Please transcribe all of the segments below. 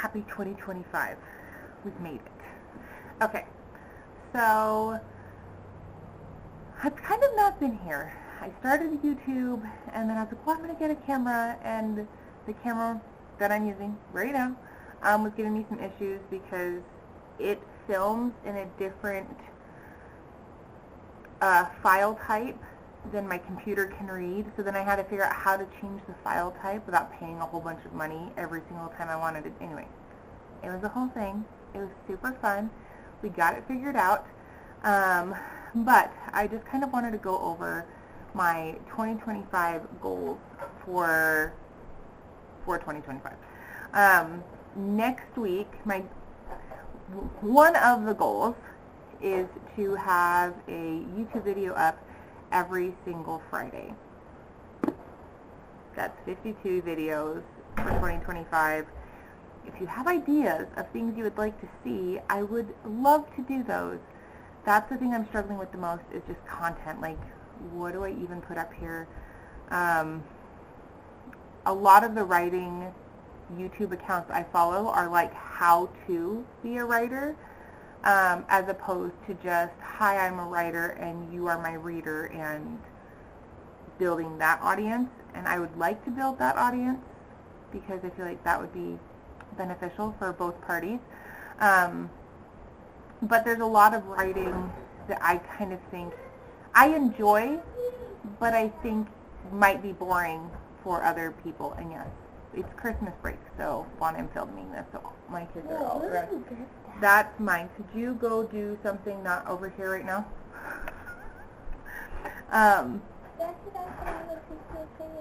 happy 2025. We've made it. Okay, so I've kind of not been here. I started YouTube, and then I was like, well, I'm going to get a camera, and the camera that I'm using right now was giving me some issues because it films in a different file type than my computer can read. So then I had to figure out how to change the file type without paying a whole bunch of money every single time I wanted it. Anyway, it was a whole thing. It was super fun. We got it figured out. But I just kind of wanted to go over my 2025 goals for 2025. Next week, one of the goals is to have a YouTube video up every single Friday. That's 52 videos for 2025. If you have ideas of things you would like to see, I would love to do those. That's the thing I'm struggling with the most, is just content. Like, what do I even put up here? A lot of the writing YouTube accounts I follow are like how to be a writer, as opposed to just, hi, I'm a writer and you are my reader, and building that audience. And I would like to build that audience because I feel like that would be beneficial for both parties. But there's a lot of writing that I kind of think I enjoy, but I think might be boring for other people. And yes, it's Christmas break, so Juan, I'm filming this, so my kids are all around. That's mine. Could you go do something not over here right now?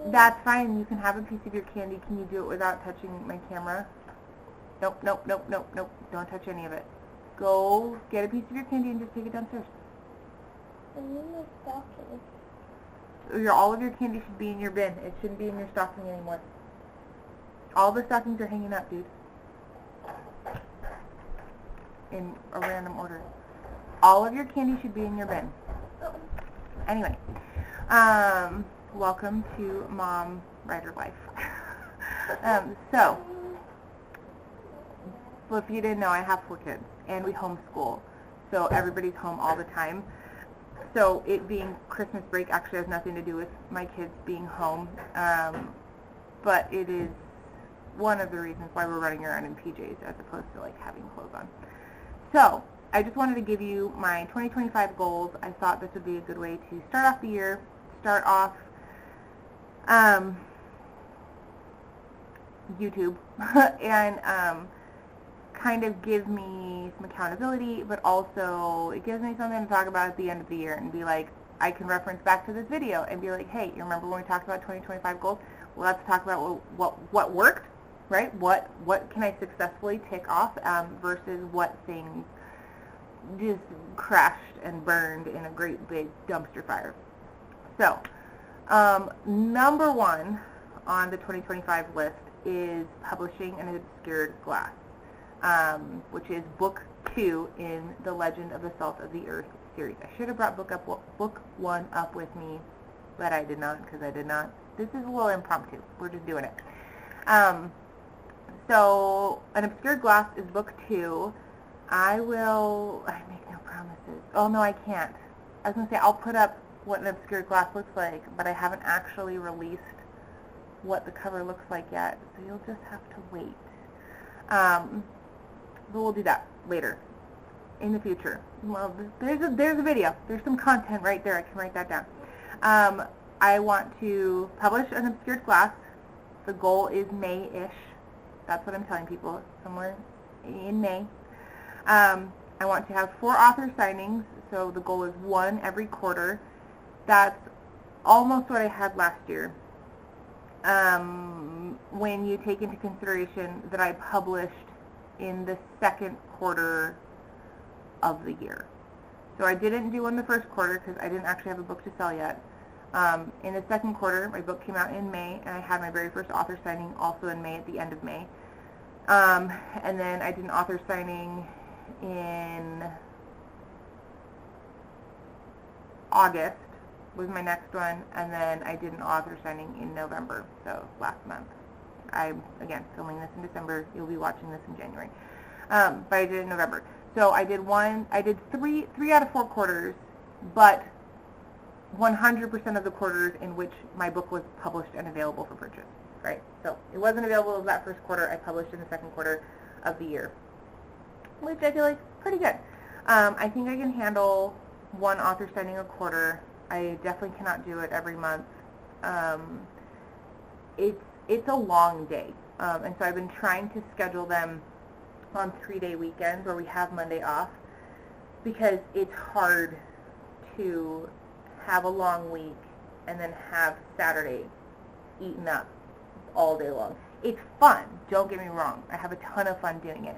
That's fine. You can have a piece of your candy. Can you do it without touching my camera? Nope, nope, nope, nope, nope. Don't touch any of it. Go get a piece of your candy and just take it downstairs. I'm in my stocking. All of your candy should be in your bin. It shouldn't be in your stocking anymore. All the stockings are hanging up, dude. In a random order. All of your candy should be in your bin. Anyway, welcome to Mom Writer Life. So, well, if you didn't know, I have 4 kids, and we homeschool, so everybody's home all the time. So it being Christmas break actually has nothing to do with my kids being home, but it is one of the reasons why we're running around in PJs as opposed to like having clothes on. So I just wanted to give you my 2025 goals. I thought this would be a good way to start off the year, start off YouTube, and kind of give me some accountability, but also it gives me something to talk about at the end of the year and be like, I can reference back to this video and be like, hey, you remember when we talked about 2025 goals? Well, let's talk about what worked, right? What can I successfully tick off versus what things just crashed and burned in a great big dumpster fire. So, number 1 on the 2025 list is publishing an obscured glass, which is book 2 in the Legend of the Salt of the Earth series. I should have brought book 1 up with me, but I did not, because I did not. This is a little impromptu. We're just doing it. So an obscured glass is book 2. I make no promises. Oh, no, I can't. I was going to say I'll put up what an obscured glass looks like, but I haven't actually released what the cover looks like yet, so you'll just have to wait. But we'll do that later, in the future. Well, there's a video. There's some content right there. I can write that down. I want to publish an obscured glass. The goal is May-ish. That's what I'm telling people, somewhere in May. I want to have 4 author signings, so the goal is 1 every quarter. That's almost what I had last year. When you take into consideration that I published in the second quarter of the year. So I didn't do in the first quarter because I didn't actually have a book to sell yet. In the second quarter, my book came out in May, and I had my very first author signing also in May, at the end of May. And then I did an author signing in August was my next one, and then I did an author signing in November, so last month. I'm, again, filming this in December. You'll be watching this in January. But I did it in November. So I did three out of 4 quarters, but 100% of the quarters in which my book was published and available for purchase, right? So it wasn't available that first quarter. I published in the second quarter of the year, which I feel like pretty good. I think I can handle one author signing a quarter. I definitely cannot do it every month. It's a long day, and so I've been trying to schedule them on 3-day weekends where we have Monday off, because it's hard to have a long week and then have Saturday eaten up all day long. It's fun, don't get me wrong. I have a ton of fun doing it,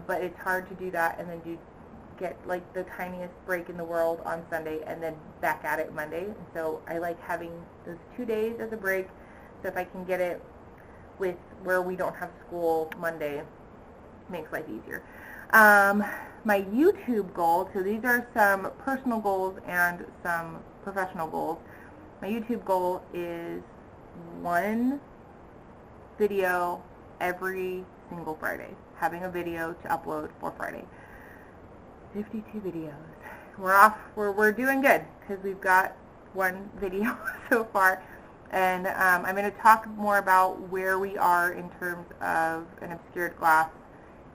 but it's hard to do that and then get like the tiniest break in the world on Sunday and then back at it Monday. And so I like having those 2 days as a break. So if I can get it with where we don't have school Monday, makes life easier. My YouTube goal, so these are some personal goals and some professional goals. My YouTube goal is 1 video every single Friday, having a video to upload for Friday. 52 videos. We're doing good because we've got 1 video so far. And I'm going to talk more about where we are in terms of an obscured glass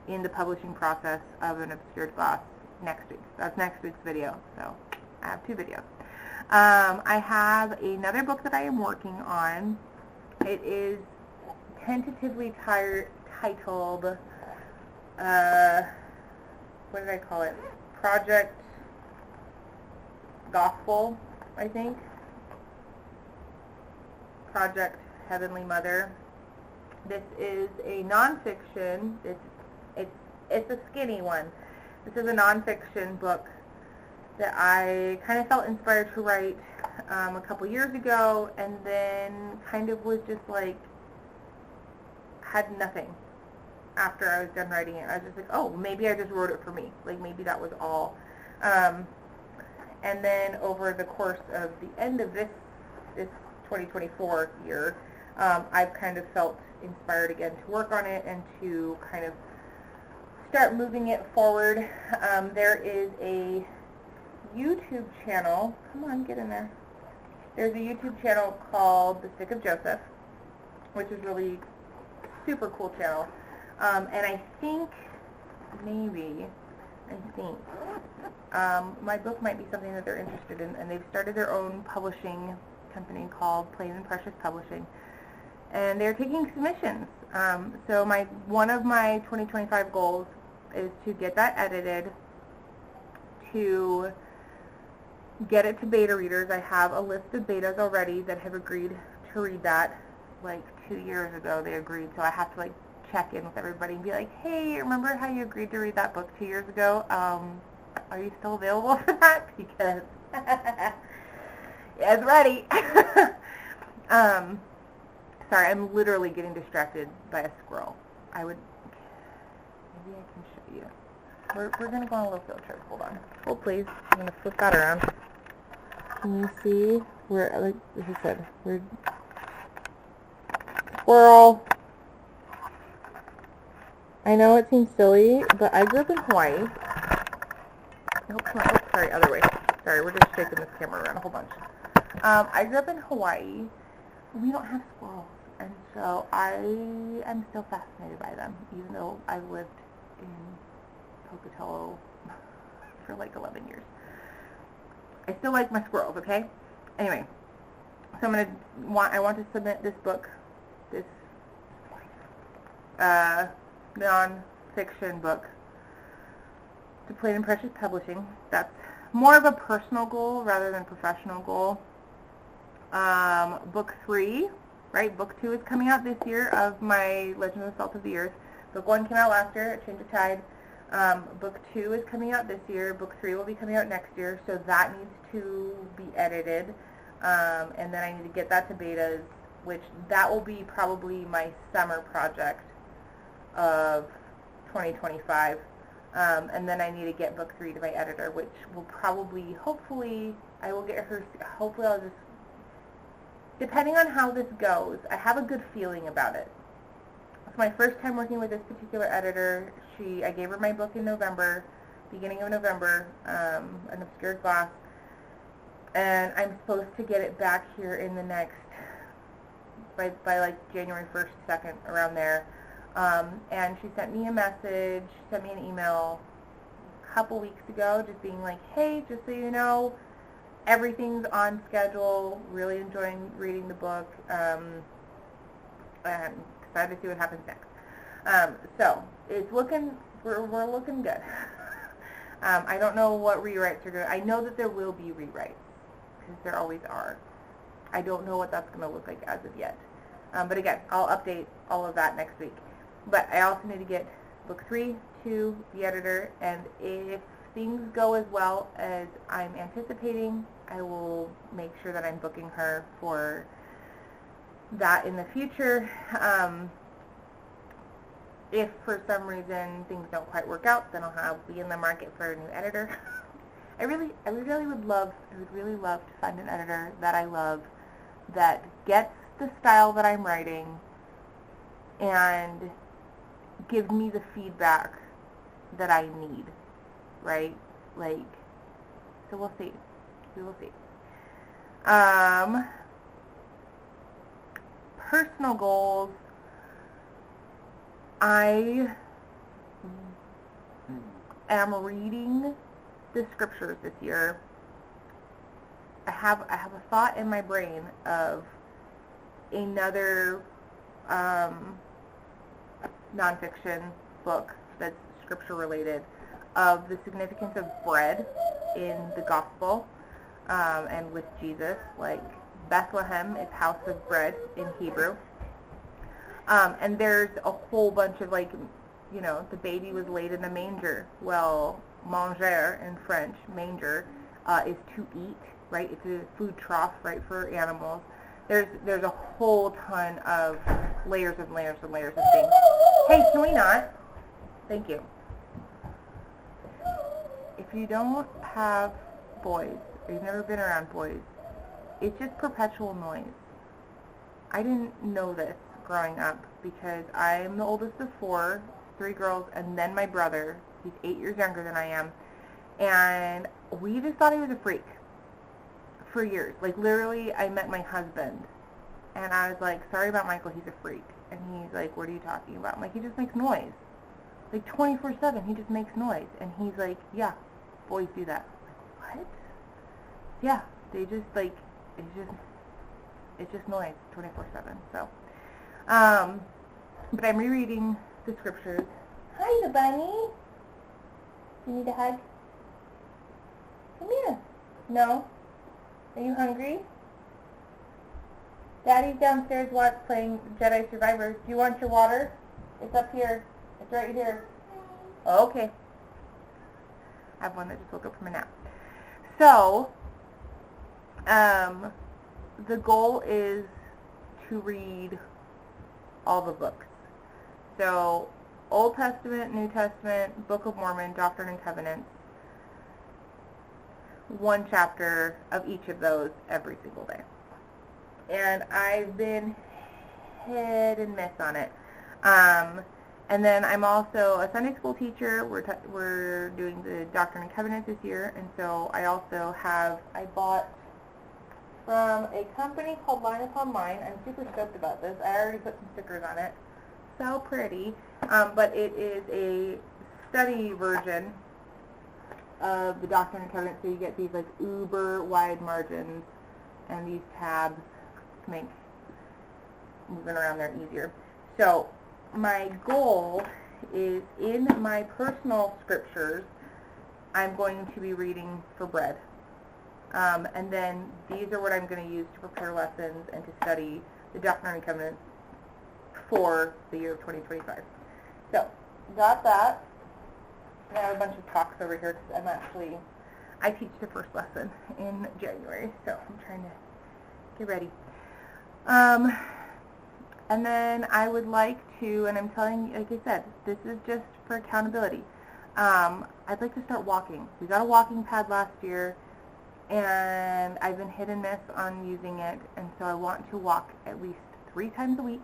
in the publishing process of an obscured glass next week. That's next week's video. So I have 2 videos. I have another book that I am working on. It is tentatively titled, what did I call it? Project Gospel, I think. Project Heavenly Mother. This is a nonfiction. It's a skinny one. This is a nonfiction book that I kind of felt inspired to write a couple years ago, and then kind of was just like, had nothing after I was done writing it. I was just like, oh, maybe I just wrote it for me. Like, maybe that was all. And then over the course of the end of this 2024 year, I've kind of felt inspired again to work on it and to kind of start moving it forward. There is a YouTube channel. Come on, get in there. There's a YouTube channel called The Stick of Joseph, which is really super cool channel. And I think my book might be something that they're interested in, and they've started their own publishing company called Plain and Precious Publishing, and they're taking submissions. So one of my 2025 goals is to get that edited, to get it to beta readers. I have a list of betas already that have agreed to read that. Like 2 years ago they agreed, so I have to like check in with everybody and be like, hey, remember how you agreed to read that book 2 years ago? Are you still available for that? Because it's ready. Sorry, I'm literally getting distracted by a squirrel. Maybe I can show you. We're going to go on a little field trip. Hold on. Hold, please. I'm going to flip that around. Can you see? Like I said, we're squirrel. I know it seems silly, but I grew up in Hawaii. Sorry, other way. Sorry, we're just shaking this camera around a whole bunch. I grew up in Hawaii. We don't have squirrels, and so I am still fascinated by them, even though I've lived in Pocatello for like 11 years. I still like my squirrels, okay? Anyway, so I want to submit this book, this non-fiction book, to Plain and Precious Publishing. That's more of a personal goal rather than professional goal. Book 3, right? Book 2 is coming out this year of my Legend of the Salt of the Earth. Book 1 came out last year, A Change of Tide. Book 2 is coming out this year. Book 3 will be coming out next year, so that needs to be edited. And then I need to get that to betas, which that will be probably my summer project of 2025. And then I need to get book 3 to my editor, which will probably, hopefully, I will get her, hopefully I'll just, depending on how this goes, I have a good feeling about it. my first time working with this particular editor. I gave her my book in November, beginning of November, An Obscured Glass, and I'm supposed to get it back here in the next, by like January 1st, 2nd, around there. And she sent me a message, sent me an email a couple weeks ago just being like, hey, just so you know, everything's on schedule, really enjoying reading the book, and excited to see what happens next. So it's looking, we're looking good. I don't know what rewrites are going to, I know that there will be rewrites, because there always are. I don't know what that's going to look like as of yet. But again, I'll update all of that next week. But I also need to get book 3 to the editor, and if things go as well as I'm anticipating, I will make sure that I'm booking her for that in the future. If for some reason things don't quite work out, then I'll be in the market for a new editor. I really would love to find an editor that I love, that gets the style that I'm writing and gives me the feedback that I need, right? Like, so we'll see. We will see. Personal goals. I am reading the scriptures this year. I have a thought in my brain of another nonfiction book that's scripture related, of the significance of bread in the gospel and with Jesus. Like, Bethlehem is house of bread in Hebrew. And there's a whole bunch of, like, you know, the baby was laid in the manger. Well, manger in French, manger, is to eat, right? It's a food trough, right, for animals. There's a whole ton of layers and layers and layers of things. Hey, can we not? Thank you. If you don't have boys, or you've never been around boys, it's just perpetual noise. I didn't know this growing up because I'm the oldest of 4, 3 girls, and then my brother. He's 8 years younger than I am. And we just thought he was a freak for years. Like, literally, I met my husband, and I was like, sorry about Michael, he's a freak. And he's like, what are you talking about? I'm like, he just makes noise. Like, 24/7, he just makes noise. And he's like, yeah, boys do that. I'm like, what? Yeah, they just, like, it's just noise 24/7. So, but I'm rereading the scriptures. Hi, the bunny. You need a hug? Come here. No? Are you hungry? Daddy's downstairs playing Jedi Survivor. Do you want your water? It's up here. It's right here. Oh, okay. I have one that just woke up from a nap. So, the goal is to read all the books. So, Old Testament, New Testament, Book of Mormon, Doctrine and Covenants, one chapter of each of those every single day. And I've been hit and miss on it. And then I'm also a Sunday school teacher. We're doing the Doctrine and Covenants this year, and so I also I bought from a company called Line Upon Line. I'm super stoked about this. I already put some stickers on it. So pretty. But it is a study version of the Doctrine and Covenants, so you get these like uber wide margins and these tabs to make moving around there easier. So my goal is, in my personal scriptures, I'm going to be reading for bread. And then these are what I'm going to use to prepare lessons and to study the Doctrine and Covenants for the year of 2025. So, got that. I have a bunch of talks over here because I teach the first lesson in January, so I'm trying to get ready. And then I would like to, and I'm telling you, like I said, this is just for accountability. I'd like to start walking. We got a walking pad last year, and I've been hit and miss on using it, and so I want to walk at least 3 times a week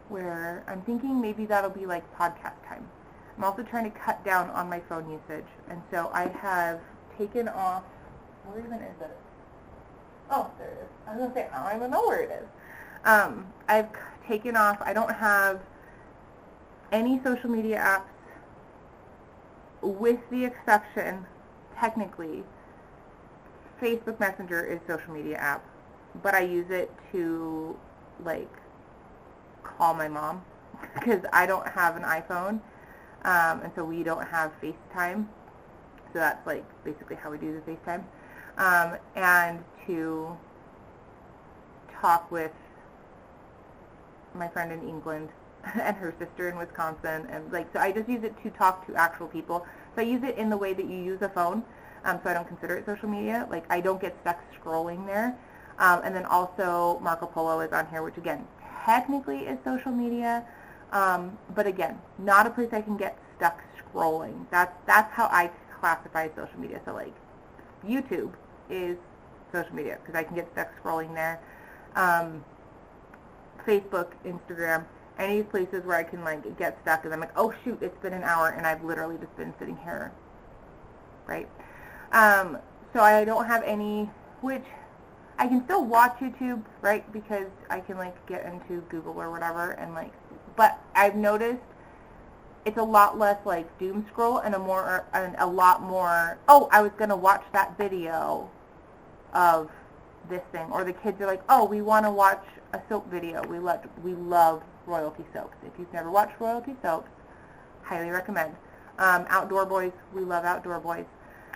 where I'm thinking maybe that'll be like podcast time. I'm also trying to cut down on my phone usage, and so I have taken off, where even is it? Oh, there it is. I was going to say, I don't even know where it is. I've taken off, I don't have any social media apps with the exception, technically, Facebook Messenger is a social media app, but I use it to, like, call my mom because I don't have an iPhone, and so we don't have FaceTime, so that's, like, basically how we do the FaceTime, and to talk with my friend in England and her sister in Wisconsin, and like, so I just use it to talk to actual people. So I use it in the way that you use a phone, so I don't consider it social media. Like, I don't get stuck scrolling there. And then also Marco Polo is on here, which again, technically is social media, but again, not a place I can get stuck scrolling. That's how I classify social media. So like, YouTube is social media because I can get stuck scrolling there. Facebook, Instagram, any places where I can like get stuck and I'm like, oh shoot, it's been an hour and I've literally just been sitting here, right? So I don't have any, which I can still watch YouTube, right? Because I can like get into Google or whatever and like, but I've noticed it's a lot less like doom scroll and a lot more, oh, I was gonna watch that video of this thing, or the kids are like, oh, we want to watch a soap video. We love Royalty Soaps. If you've never watched Royalty Soaps, highly recommend. Outdoor Boys, we love Outdoor Boys.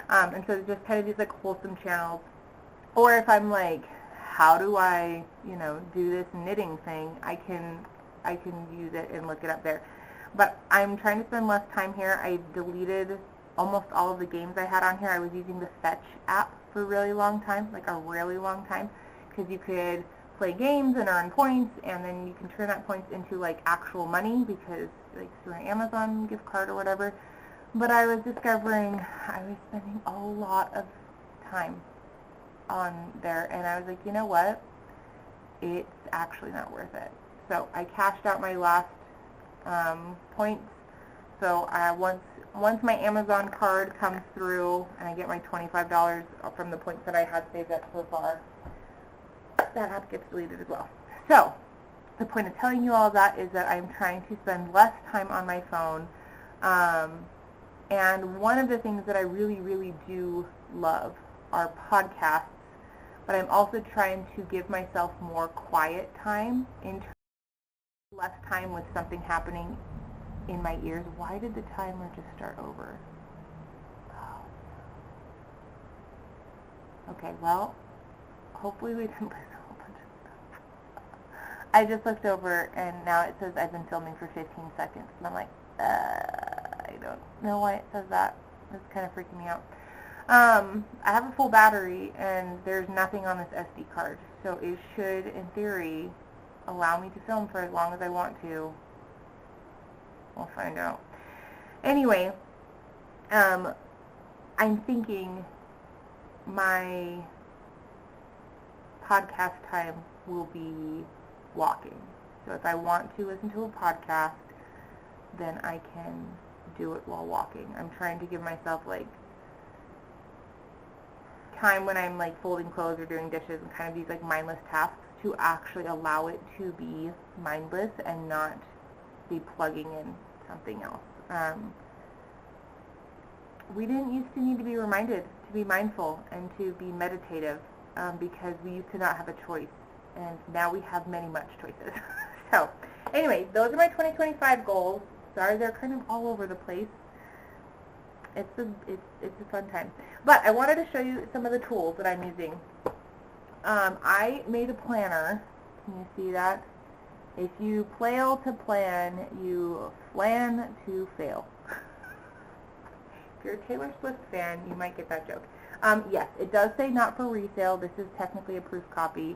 And so just kind of these like wholesome channels. Or if I'm like, how do I, do this knitting thing, I can use it and look it up there. But I'm trying to spend less time here. I deleted almost all of the games I had on here. I was using the Fetch app for a really long time, because you could play games and earn points, and then you can turn that points into like actual money because like through an Amazon gift card or whatever. But I was discovering I was spending a lot of time on there, and I was like, you know what? It's actually not worth it. So I cashed out my last points. So once my Amazon card comes through and I get my $25 from the points that I had saved up so far, that app gets deleted as well. So the point of telling you all that is that I'm trying to spend less time on my phone. And one of the things that I really, really do love are podcasts, but I'm also trying to give myself more quiet time, less time with something happening in my ears. Why did the timer just start over? Oh. Okay, well, hopefully we didn't lose a whole bunch of stuff. I just looked over and now it says I've been filming for 15 seconds. And I'm like, I don't know why it says that. It's kind of freaking me out. I have a full battery and there's nothing on this SD card. So it should, in theory, allow me to film for as long as I want to. We'll find out. Anyway, I'm thinking my podcast time will be walking. So if I want to listen to a podcast, then I can do it while walking. I'm trying to give myself like time when I'm like folding clothes or doing dishes and kind of these like mindless tasks to actually allow it to be mindless and not be plugging in something else. We didn't used to need to be reminded to be mindful and to be meditative because we used to not have a choice, and now we have many much choices. So anyway, those are my 2025 goals. Sorry, they're kind of all over the place. It's a fun time. But I wanted to show you some of the tools that I'm using. I made a planner. Can you see that? If you flail to plan, you flan to fail. If you're a Taylor Swift fan, you might get that joke. Yes, it does say not for resale. This is technically a proof copy.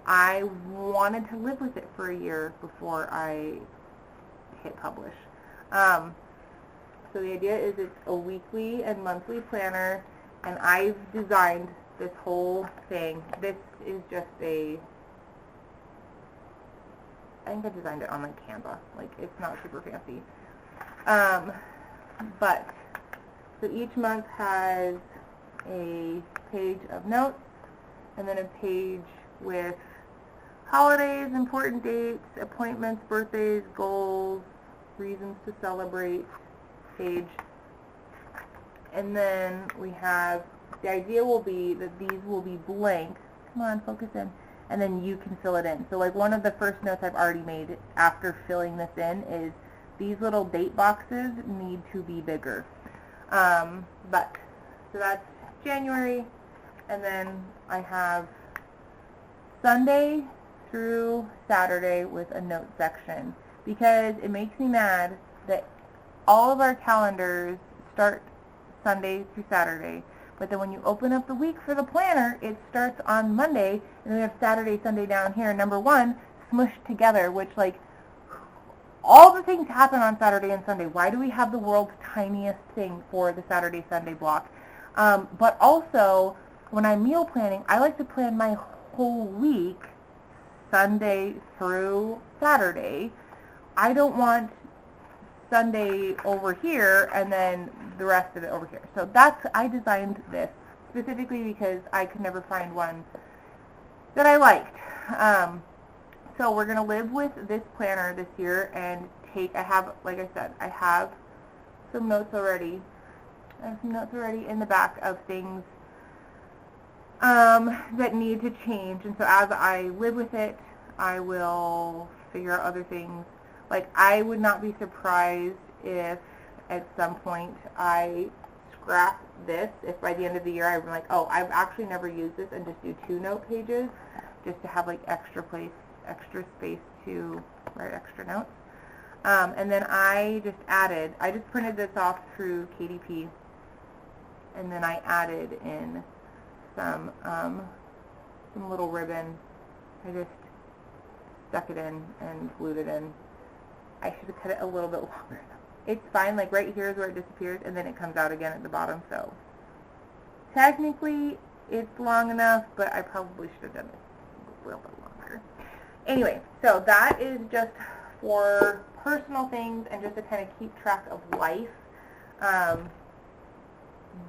I wanted to live with it for a year before I hit publish. So the idea is it's a weekly and monthly planner, and I've designed this whole thing. This is just a I think I designed it on like Canva. Like, it's not super fancy. But, so each month has a page of notes, and then a page with holidays, important dates, appointments, birthdays, goals, reasons to celebrate page. And then we have, the idea will be that these will be blank. Come on, focus in. And then you can fill it in. So like one of the first notes I've already made after filling this in is these little date boxes need to be bigger. So that's January. And then I have Sunday through Saturday with a note section, because it makes me mad that all of our calendars start Sunday through Saturday, but then when you open up the week for the planner, it starts on Monday, and then we have Saturday, Sunday down here, number one, smushed together, which, like, all the things happen on Saturday and Sunday. Why do we have the world's tiniest thing for the Saturday, Sunday block? But also, when I'm meal planning, I like to plan my whole week, Sunday through Saturday. I don't want Sunday over here and then the rest of it over here. So I designed this specifically because I could never find one that I liked. So we're going to live with this planner this year and like I said, I have some notes already. I have some notes already in the back of things that need to change. And so as I live with it, I will figure out other things. Like, I would not be surprised if at some point I scrap this, if by the end of the year I'm like, oh, I've actually never used this, and just do 2 note pages just to have like extra space to write extra notes. And then I just printed this off through KDP, and then I added in some little ribbon. I just stuck it in and glued it in. I should have cut it a little bit longer. It's fine, like right here is where it disappears, and then it comes out again at the bottom, so technically it's long enough, but I probably should have done it a little bit longer. Anyway, so that is just for personal things and just to kind of keep track of life.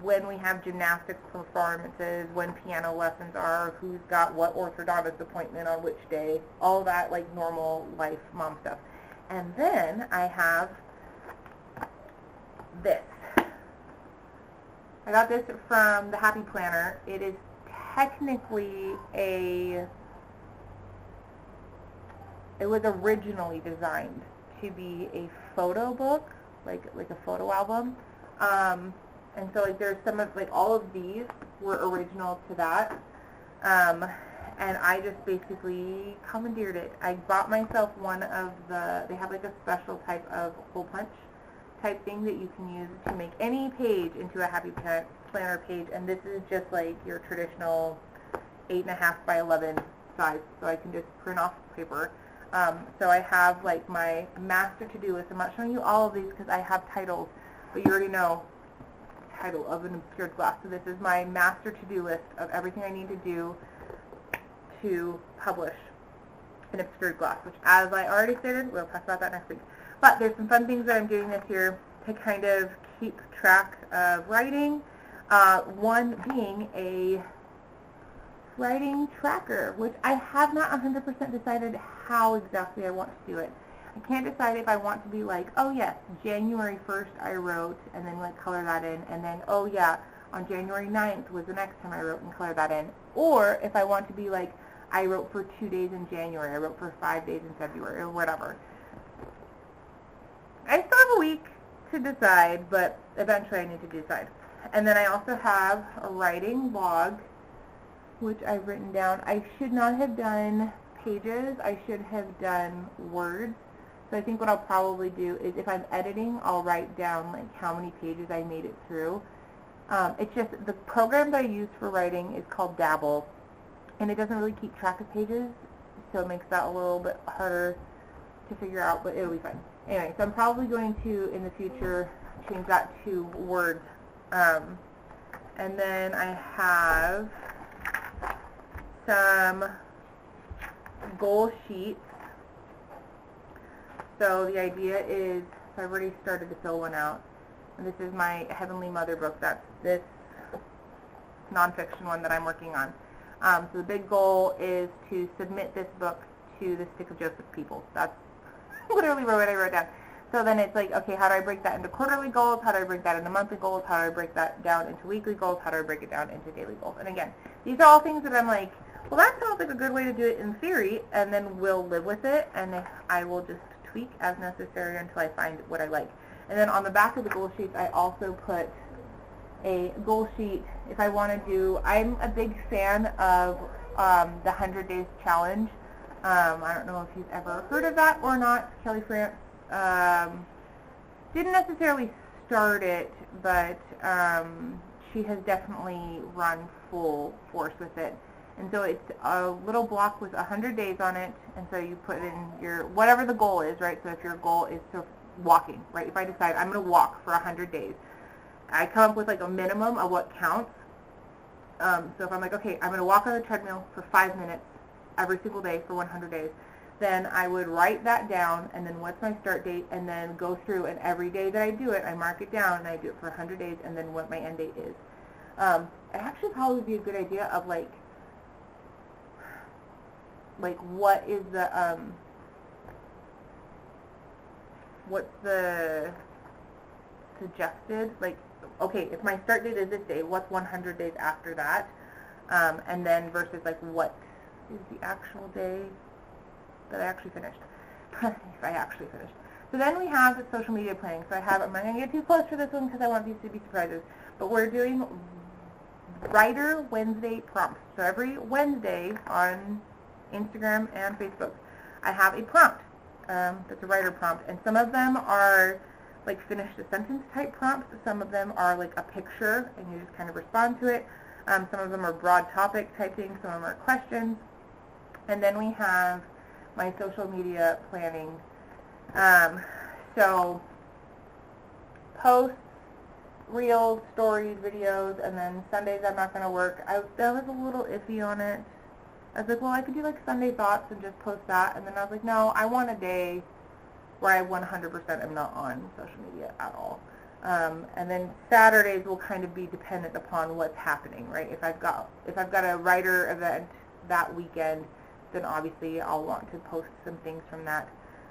When we have gymnastics performances, when piano lessons are, who's got what orthodontist appointment on which day, all that like normal life mom stuff. And then I have this. I got this from the Happy Planner. It is technically it was originally designed to be a photo book, like a photo album. And so like there's some of, like all of these were original to that. And I just basically commandeered it. I bought myself one of they have like a special type of hole punch type thing that you can use to make any page into a Happy Planner page. And this is just like your traditional 8.5 by 11 size. So I can just print off paper. So I have like my master to-do list. I'm not showing you all of these because I have titles, but you already know title of an obscured glass. So this is my master to-do list of everything I need to do to publish an obscured glass, which, as I already stated, we'll talk about that next week. But there's some fun things that I'm doing this year to kind of keep track of writing. One being a writing tracker, which I have not 100% decided how exactly I want to do it. I can't decide if I want to be like, oh yes, January 1st I wrote, and then like color that in, and then, oh yeah, on January 9th was the next time I wrote and color that in. Or if I want to be like, I wrote for 2 days in January, I wrote for 5 days in February, or whatever. I still have a week to decide, but eventually I need to decide. And then I also have a writing log, which I've written down. I should not have done pages. I should have done words. So I think what I'll probably do is if I'm editing, I'll write down like how many pages I made it through. It's just the program that I use for writing is called Dabble, and it doesn't really keep track of pages, so it makes that a little bit harder to figure out, but it'll be fine. Anyway, so I'm probably going to, in the future, change that to words. And then I have some goal sheets So the idea is, so I've already started to fill one out. And this is my Heavenly Mother book. That's this nonfiction one that I'm working on. So the big goal is to submit this book to the Stick of Joseph people. That's literally what I wrote down. So then it's like, okay, how do I break that into quarterly goals? How do I break that into monthly goals? How do I break that down into weekly goals? How do I break it down into daily goals? And again, these are all things that I'm like, well, that sounds like a good way to do it in theory, and then we'll live with it, and I will just tweak as necessary until I find what I like. And then on the back of the goal sheets, I also put a goal sheet if I want to do. I'm a big fan of the 100 Days Challenge. I don't know if you've ever heard of that or not. Kelly France didn't necessarily start it, but she has definitely run full force with it. And so it's a little block with 100 days on it, and so you put in your, whatever the goal is, right? So if your goal is to walking, right? If I decide I'm going to walk for 100 days, I come up with like a minimum of what counts. So if I'm like, okay, I'm going to walk on the treadmill for 5 minutes every single day for 100 days, then I would write that down, and then what's my start date, and then go through, and every day that I do it, I mark it down, and I do it for 100 days, and then what my end date is. It actually probably would be a good idea of like what is the, what's the suggested, like, okay, if my start date is this day, what's 100 days after that? And then versus like what is the actual day that I actually finished, if I actually finished. So then we have the social media planning. So I'm not going to get too close for this one because I want these to be surprises, but we're doing Writer Wednesday prompts. So every Wednesday on Instagram and Facebook, I have a prompt that's a writer prompt, and some of them are like finish the sentence type prompts. Some of them are like a picture, and you just kind of respond to it. Some of them are broad topic type things. Some of them are questions. And then we have my social media planning. So posts, reels, stories, videos, and then Sundays I'm not going to work. That was a little iffy on it. I was like, well, I could do like Sunday thoughts and just post that. And then I was like, no, I want a day where I 100% am not on social media at all. And then Saturdays will kind of be dependent upon what's happening, right? If I've got a writer event that weekend, then obviously I'll want to post some things from that.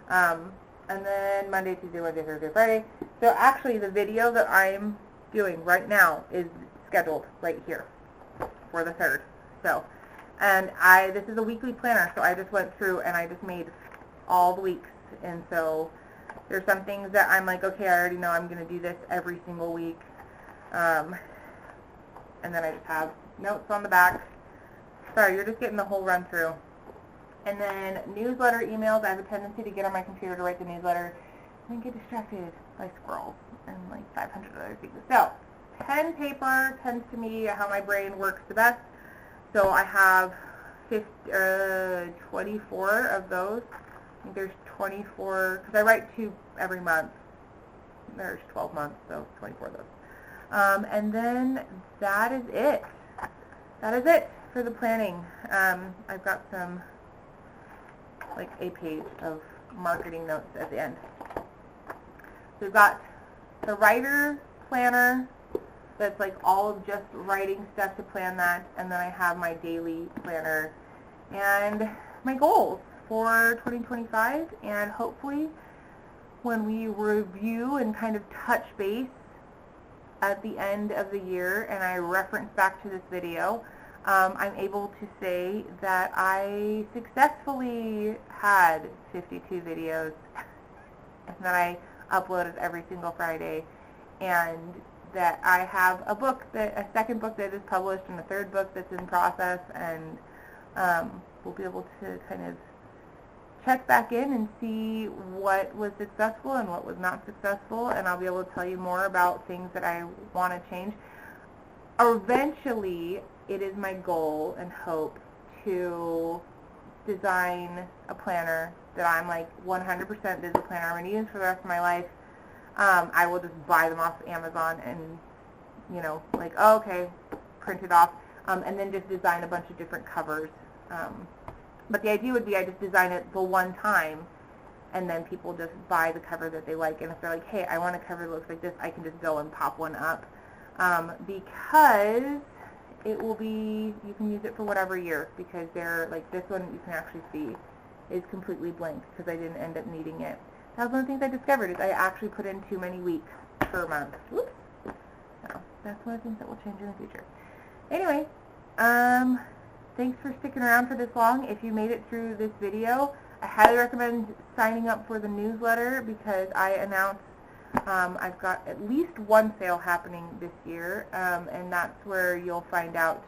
And then Monday, Tuesday, Wednesday, Thursday, Friday. So actually the video that I'm doing right now is scheduled right here for the 3rd. So, and this is a weekly planner, so I just went through and I just made all the weeks. And so there's some things that I'm like, okay, I already know I'm going to do this every single week. And then I just have notes on the back. Sorry, you're just getting the whole run through. And then newsletter emails, I have a tendency to get on my computer to write the newsletter and then get distracted by squirrels and like 500 other things. So pen, paper tends to me how my brain works the best. So I have 24 of those. I think there's 24, because I write 2 every month. There's 12 months, so 24 of those. And then that is it. That is it for the planning. I've got some, like a page of marketing notes at the end. So we've got the writer planner that's like all of just writing stuff to plan that, and then I have my daily planner and my goals for 2025, and hopefully when we review and kind of touch base at the end of the year and I reference back to this video, I'm able to say that I successfully had 52 videos and that I uploaded every single Friday, and that I have a second book that is published and a third book that's in process, and we'll be able to kind of check back in and see what was successful and what was not successful, and I'll be able to tell you more about things that I want to change. Eventually, it is my goal and hope to design a planner that I'm like 100% this is a planner I'm going to use for the rest of my life. I will just buy them off Amazon and, you know, like, oh, okay, print it off, and then just design a bunch of different covers. But the idea would be I just design it the one time and then people just buy the cover that they like. And if they're like, hey, I want a cover that looks like this, I can just go and pop one up, because it will be, you can use it for whatever year, because they're, like this one you can actually see is completely blank because I didn't end up needing it. That was one of the things I discovered, is I actually put in too many weeks per month. Whoops. So that's one of the things that will change in the future. Anyway, thanks for sticking around for this long. If you made it through this video, I highly recommend signing up for the newsletter, because I announced I've got at least one sale happening this year, and that's where you'll find out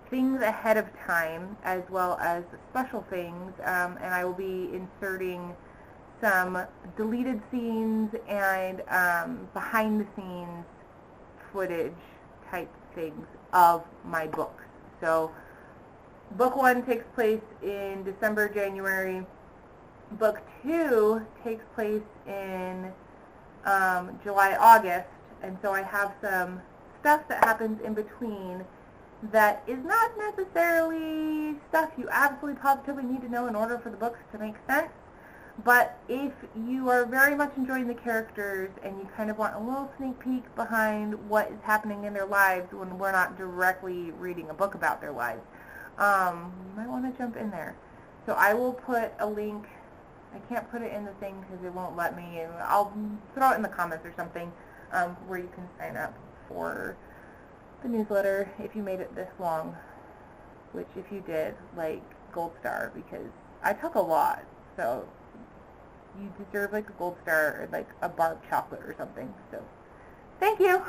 things ahead of time as well as special things, and I will be inserting some deleted scenes and behind-the-scenes footage type things of my books. So book 1 takes place in December, January. Book 2 takes place in July, August, and so I have some stuff that happens in between that is not necessarily stuff you absolutely positively need to know in order for the books to make sense. But if you are very much enjoying the characters and you kind of want a little sneak peek behind what is happening in their lives when we're not directly reading a book about their lives, you might want to jump in there. So I will put a link. I can't put it in the thing because it won't let me, and I'll throw it in the comments or something, where you can sign up for the newsletter if you made it this long, which if you did, like, gold star, because I took a lot, so you deserve like a gold star or like a bar of chocolate or something. So thank you.